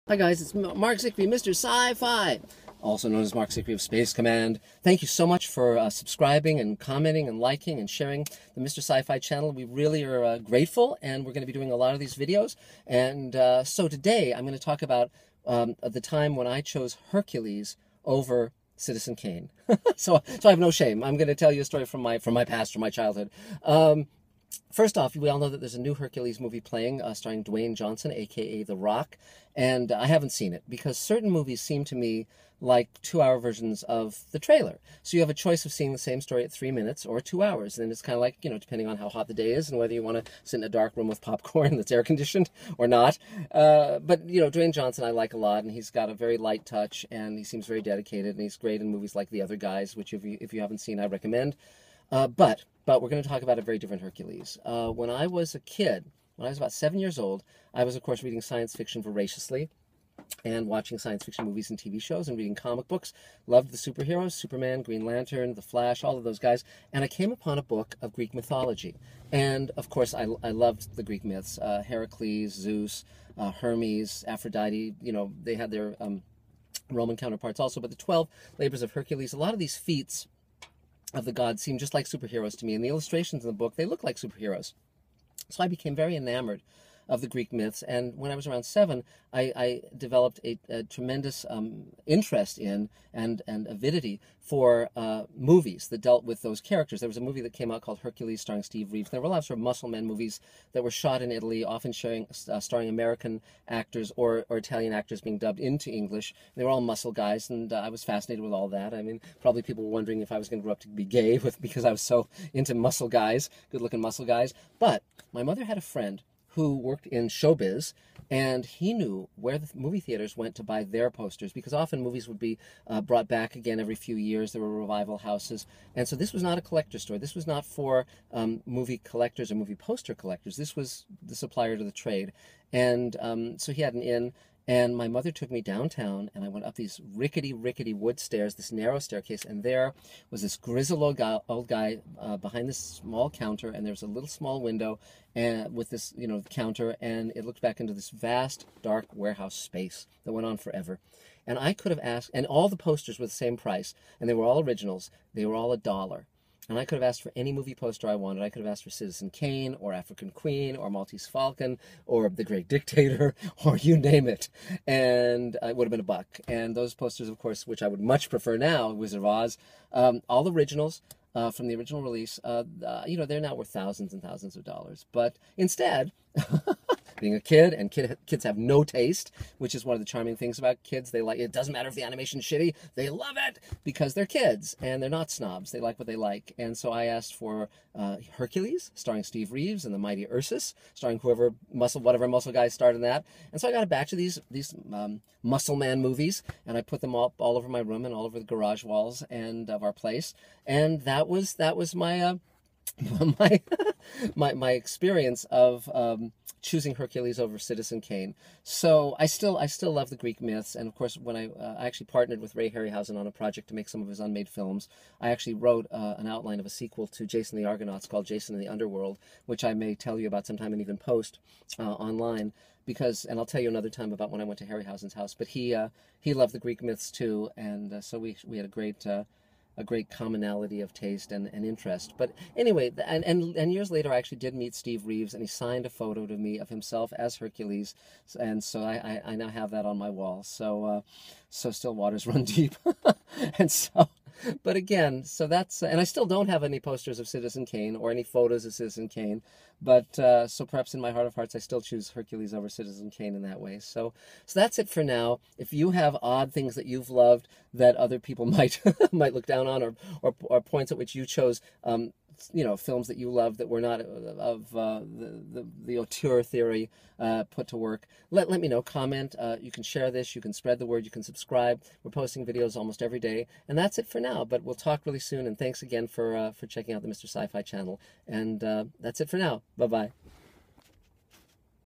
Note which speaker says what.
Speaker 1: Hi guys, it's Marc Zicree, Mr. Sci-fi, also known as Marc Zicree of Space Command. Thank you so much for subscribing and commenting and liking and sharing the Mr. Sci-fi channel. We really are grateful, and we're going to be doing a lot of these videos. And so today I'm going to talk about the time when I chose Hercules over Citizen Kane. so I have no shame. I'm going to tell you a story from my past, from my childhood. First off, we all know that there's a new Hercules movie playing, starring Dwayne Johnson, a.k.a. The Rock, and I haven't seen it because certain movies seem to me like 2-hour versions of the trailer. So you have a choice of seeing the same story at 3 minutes or 2 hours, and it's kind of like, depending on how hot the day is and whether you want to sit in a dark room with popcorn that's air-conditioned or not. But, Dwayne Johnson I like a lot, and he's got a very light touch, and he seems very dedicated, and he's great in movies like The Other Guys, which if you haven't seen, I recommend. But we're going to talk about a very different Hercules. When I was a kid, when I was about 7 years old, I was, of course, reading science fiction voraciously and watching science fiction movies and TV shows and reading comic books. Loved the superheroes, Superman, Green Lantern, The Flash, all of those guys. And I came upon a book of Greek mythology. And, of course, I loved the Greek myths. Hercules, Zeus, Hermes, Aphrodite, they had their Roman counterparts also. But the 12 labors of Hercules, a lot of these feats of the gods seem just like superheroes to me, and the illustrations in the book, they look like superheroes. So I became very enamored of the Greek myths, and when I was around 7, I developed a tremendous interest in and avidity for movies that dealt with those characters. There was a movie that came out called Hercules, starring Steve Reeves. There were a lot of sort of muscle men movies that were shot in Italy, often starring American actors or Italian actors being dubbed into English. They were all muscle guys, and I was fascinated with all that. I mean, probably people were wondering if I was going to grow up to be gay because I was so into muscle guys, good-looking muscle guys. But my mother had a friend who worked in showbiz, and he knew where the movie theaters went to buy their posters, because often movies would be brought back again every few years. There were revival houses, and so this was not a collector store. This was not for movie collectors or movie poster collectors. This was the supplier to the trade, and so he had an in. And my mother took me downtown, and I went up these rickety wood stairs, this narrow staircase, and there was this grizzled old guy behind this small counter, and there was a little small window and with this, counter, and it looked back into this vast, dark warehouse space that went on forever. And I could have asked, and all the posters were the same price, and they were all originals. They were all $1. And I could have asked for any movie poster I wanted. I could have asked for Citizen Kane, or African Queen, or Maltese Falcon, or The Great Dictator, or you name it. And it would have been $1. And those posters, of course, which I would much prefer now, Wizard of Oz, all originals from the original release, they're now worth thousands and thousands of dollars. But instead, being a kid, and kids have no taste, which is one of the charming things about kids. They like, it doesn't matter if the animation's shitty, they love it because they're kids and they're not snobs. They like what they like. And so I asked for Hercules, starring Steve Reeves, and the mighty Ursus, starring whatever muscle guy starred in that. And so I got a batch of these muscle man movies, and I put them all over my room and all over the garage walls and of our place. And that was my my experience of choosing Hercules over Citizen Kane. So I still love the Greek myths, and of course when I actually partnered with Ray Harryhausen on a project to make some of his unmade films, I actually wrote an outline of a sequel to Jason the Argonauts called Jason in the Underworld, which I may tell you about sometime and even post online. And I'll tell you another time about when I went to Harryhausen's house. But he loved the Greek myths too, and so we had a great commonality of taste and interest. But anyway, and years later, I actually did meet Steve Reeves, and he signed a photo to me of himself as Hercules, and so I now have that on my wall. So still waters run deep, and so. But again, so that's, and I still don't have any posters of Citizen Kane or any photos of Citizen Kane, but so perhaps in my heart of hearts, I still choose Hercules over Citizen Kane in that way. So that's it for now. If you have odd things that you've loved that other people might look down on, or points at which you chose, films that you love that were not of the auteur theory put to work, let me know. Comment. You can share this. You can spread the word. You can subscribe. We're posting videos almost every day. And that's it for now. But we'll talk really soon. And thanks again for checking out the Mr. Sci-Fi channel. And that's it for now. Bye-bye.